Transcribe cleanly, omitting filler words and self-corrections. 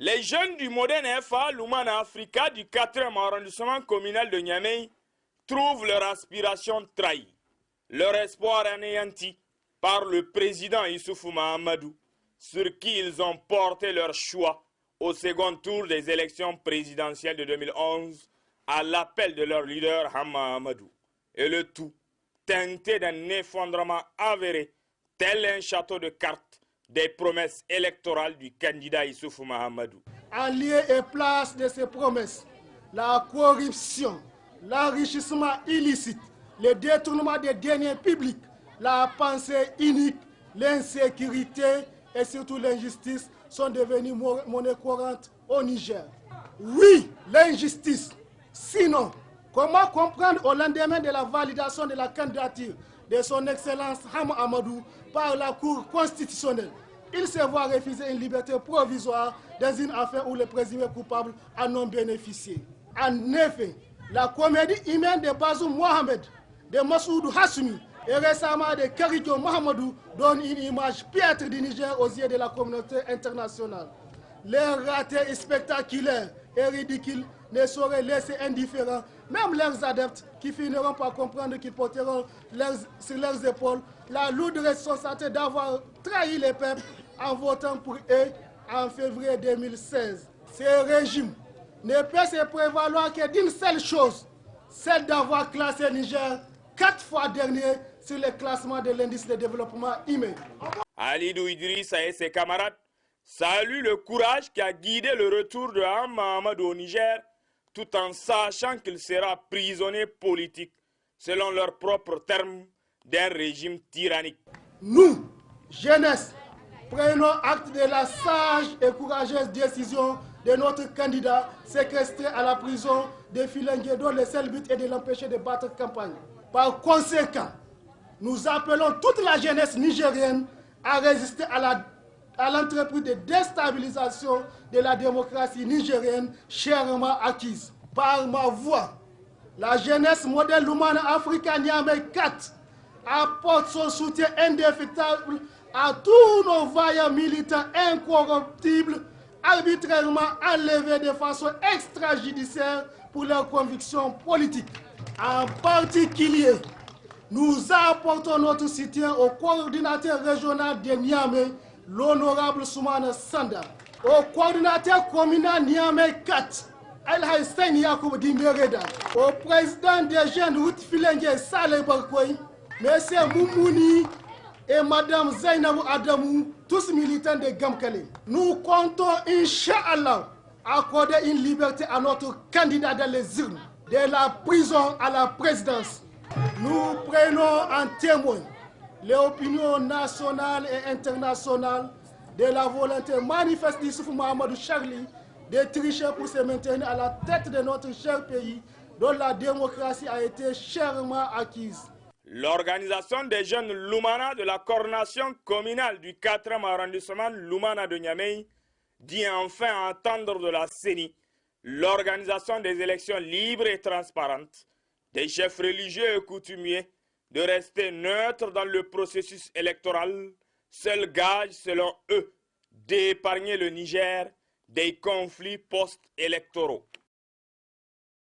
Les jeunes du Modène FA Lumana Africa du 4e arrondissement communal de Niamey trouvent leur aspiration trahie, leur espoir anéanti par le président Issoufou Mahamadou, sur qui ils ont porté leur choix au second tour des élections présidentielles de 2011 à l'appel de leur leader Hamma Amadou. Et le tout teinté d'un effondrement avéré, tel un château de cartes, des promesses électorales du candidat Issoufou Mahamadou. En lieu et place de ces promesses, la corruption, l'enrichissement illicite, le détournement des deniers publics, la pensée unique, l'insécurité et surtout l'injustice sont devenus monnaie courante au Niger. Oui, l'injustice. Sinon, comment comprendre au lendemain de la validation de la candidature de son Excellence Hamma Amadou par la Cour constitutionnelle, il se voit refuser une liberté provisoire dans une affaire où les présumés coupables en ont bénéficié. En effet, la comédie humaine de Bazoum Mohamed, de Massoudou Hassoumi et récemment de Karidjo Mahamadou donne une image piètre du Niger aux yeux de la communauté internationale. Leurs ratés spectaculaires et ridicules ne sauraient laisser indifférents même leurs adeptes qui finiront par comprendre qu'ils porteront sur leurs épaules la lourde responsabilité d'avoir trahi les peuples en votant pour eux en février 2016. Ce régime ne peut se prévaloir que d'une seule chose, celle d'avoir classé Niger 4 fois dernier sur le classement de l'indice de développement humain. Alidou Idrissa et ses camarades saluent le courage qui a guidé le retour de Hamma Amadou au Niger, tout en sachant qu'il sera prisonnier politique, selon leurs propres termes, d'un régime tyrannique. Nous, jeunesse, prenons acte de la sage et courageuse décision de notre candidat séquestré à la prison de Filengue, dont le seul but est de l'empêcher de battre campagne. Par conséquent, nous appelons toute la jeunesse nigérienne à résister à l'entreprise de déstabilisation de la démocratie nigérienne chèrement acquise. Par ma voix, la jeunesse modèle Lumana Africa Niamey 4 apporte son soutien indéfectible à tous nos vaillants militants incorruptibles arbitrairement enlevés de façon extrajudiciaire pour leurs convictions politiques. En particulier, nous apportons notre soutien au coordinateur régional de Niamey, l'honorable Soumana Sanda, au coordinateur communal Niamey 4, Al-Haïssen Yacoub Dimbereda, au président des jeunes Route Filengue Saleh Barkoy, M. Moumouni et Mme Zainabou Adamou, tous militants de Gamkale. Nous comptons, Inch'Allah, accorder une liberté à notre candidat dans les urnes, de la prison à la présidence. Nous prenons en témoin les opinions nationales et internationales de la volonté manifeste d'Issoufou Mahamadou Charlie de tricher pour se maintenir à la tête de notre cher pays dont la démocratie a été chèrement acquise. L'organisation des jeunes Lumana de la coordination communale du 4e arrondissement Lumana de Niamey dit enfin entendre de la CENI l'organisation des élections libres et transparentes, des chefs religieux et coutumiers de rester neutres dans le processus électoral, seul gage selon eux d'épargner le Niger des conflits post-électoraux.